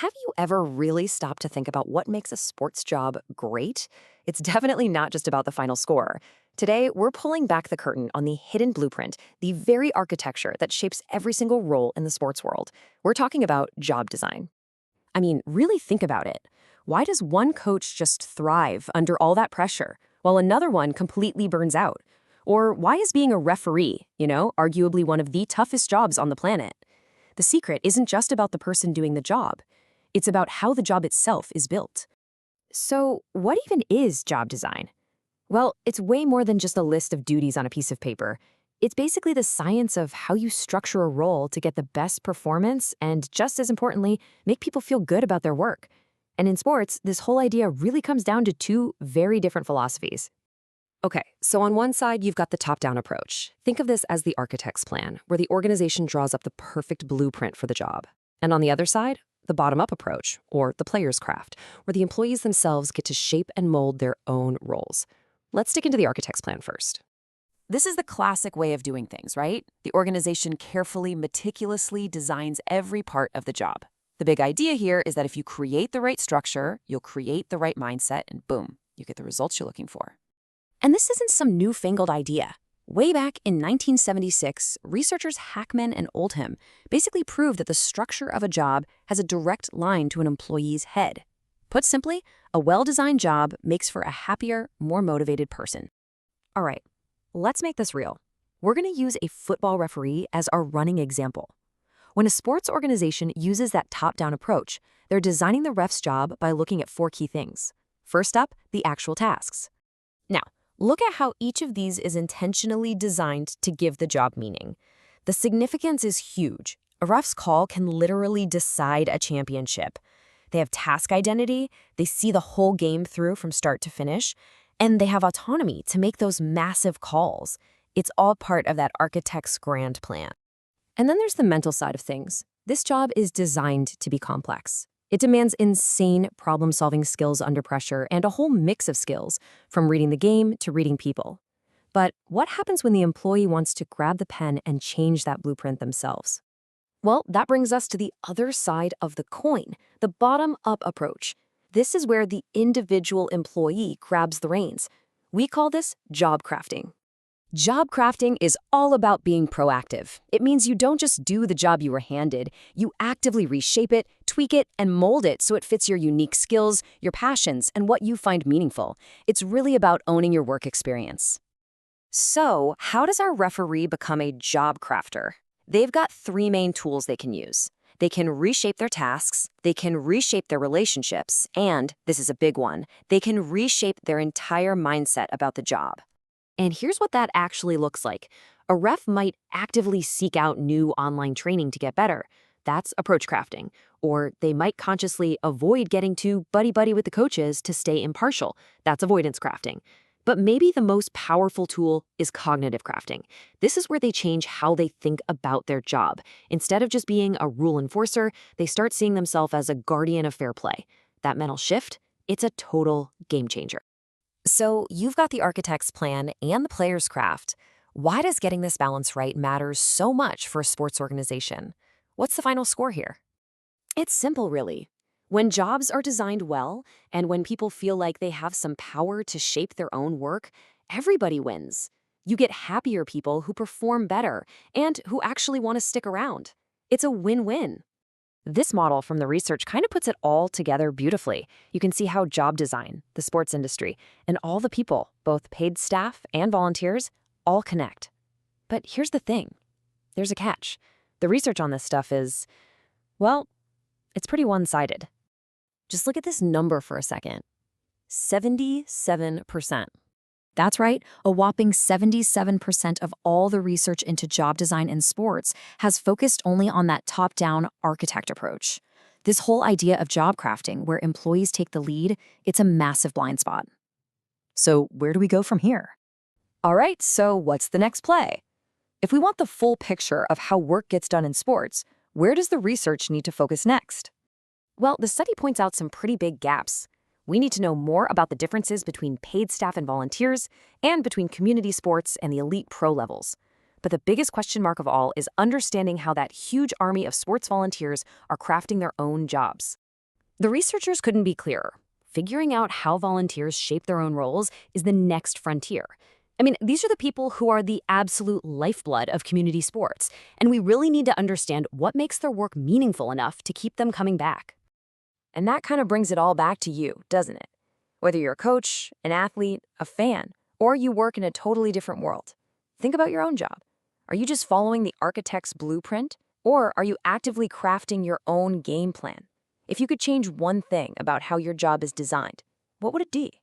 Have you ever really stopped to think about what makes a sports job great? It's definitely not just about the final score. Today, we're pulling back the curtain on the hidden blueprint, the very architecture that shapes every single role in the sports world. We're talking about job design. I mean, really think about it. Why does one coach just thrive under all that pressure, while another one completely burns out? Or why is being a referee, arguably one of the toughest jobs on the planet? The secret isn't just about the person doing the job. It's about how the job itself is built. So, what even is job design? Well, it's way more than just a list of duties on a piece of paper. It's basically the science of how you structure a role to get the best performance and, just as importantly, make people feel good about their work. And in sports, this whole idea really comes down to two very different philosophies. Okay, so on one side, you've got the top-down approach. Think of this as the architect's plan, where the organization draws up the perfect blueprint for the job. And on the other side, the bottom-up approach, or the player's craft, where the employees themselves get to shape and mold their own roles. Let's dig into the architect's plan first. This is the classic way of doing things, right? The organization carefully, meticulously designs every part of the job. The big idea here is that if you create the right structure, you'll create the right mindset, and boom, you get the results you're looking for. And this isn't some newfangled idea. Way back in 1976, researchers Hackman and Oldham basically proved that the structure of a job has a direct line to an employee's head. Put simply, a well-designed job makes for a happier, more motivated person. All right, let's make this real. We're going to use a football referee as our running example. When a sports organization uses that top-down approach, they're designing the ref's job by looking at four key things. First up, the actual tasks. Now, look at how each of these is intentionally designed to give the job meaning. The significance is huge. A ref's call can literally decide a championship. They have task identity, they see the whole game through from start to finish, and they have autonomy to make those massive calls. It's all part of that architect's grand plan. And then there's the mental side of things. This job is designed to be complex. It demands insane problem-solving skills under pressure and a whole mix of skills, from reading the game to reading people. But what happens when the employee wants to grab the pen and change that blueprint themselves? Well, that brings us to the other side of the coin, the bottom-up approach. This is where the individual employee grabs the reins. We call this job crafting. Job crafting is all about being proactive. It means you don't just do the job you were handed, you actively reshape it, tweak it, and mold it so it fits your unique skills, your passions, and what you find meaningful. It's really about owning your work experience. So, how does our referee become a job crafter? They've got three main tools they can use. They can reshape their tasks, they can reshape their relationships, and, this is a big one, they can reshape their entire mindset about the job. And here's what that actually looks like. A ref might actively seek out new online training to get better. That's approach crafting. Or they might consciously avoid getting too buddy-buddy with the coaches to stay impartial. That's avoidance crafting. But maybe the most powerful tool is cognitive crafting. This is where they change how they think about their job. Instead of just being a rule enforcer, they start seeing themselves as a guardian of fair play. That mental shift, it's a total game changer. So you've got the architect's plan and the player's craft. Why does getting this balance right matter so much for a sports organization? What's the final score here? It's simple, really. When jobs are designed well, and when people feel like they have some power to shape their own work, everybody wins. You get happier people who perform better and who actually want to stick around. It's a win-win. This model from the research kind of puts it all together beautifully. You can see how job design, the sports industry, and all the people, both paid staff and volunteers, all connect. But here's the thing. There's a catch. The research on this stuff is, well, it's pretty one-sided. Just look at this number for a second. 77%. That's right, a whopping 77% of all the research into job design in sports has focused only on that top-down architect approach. This whole idea of job crafting, where employees take the lead, it's a massive blind spot. So where do we go from here? All right, so what's the next play? If we want the full picture of how work gets done in sports, where does the research need to focus next? Well, the study points out some pretty big gaps. We need to know more about the differences between paid staff and volunteers, and between community sports and the elite pro levels. But the biggest question mark of all is understanding how that huge army of sports volunteers are crafting their own jobs. The researchers couldn't be clearer. Figuring out how volunteers shape their own roles is the next frontier. I mean, these are the people who are the absolute lifeblood of community sports, and we really need to understand what makes their work meaningful enough to keep them coming back. And that kind of brings it all back to you, doesn't it? Whether you're a coach, an athlete, a fan, or you work in a totally different world. Think about your own job. Are you just following the architect's blueprint, or are you actively crafting your own game plan? If you could change one thing about how your job is designed, what would it be?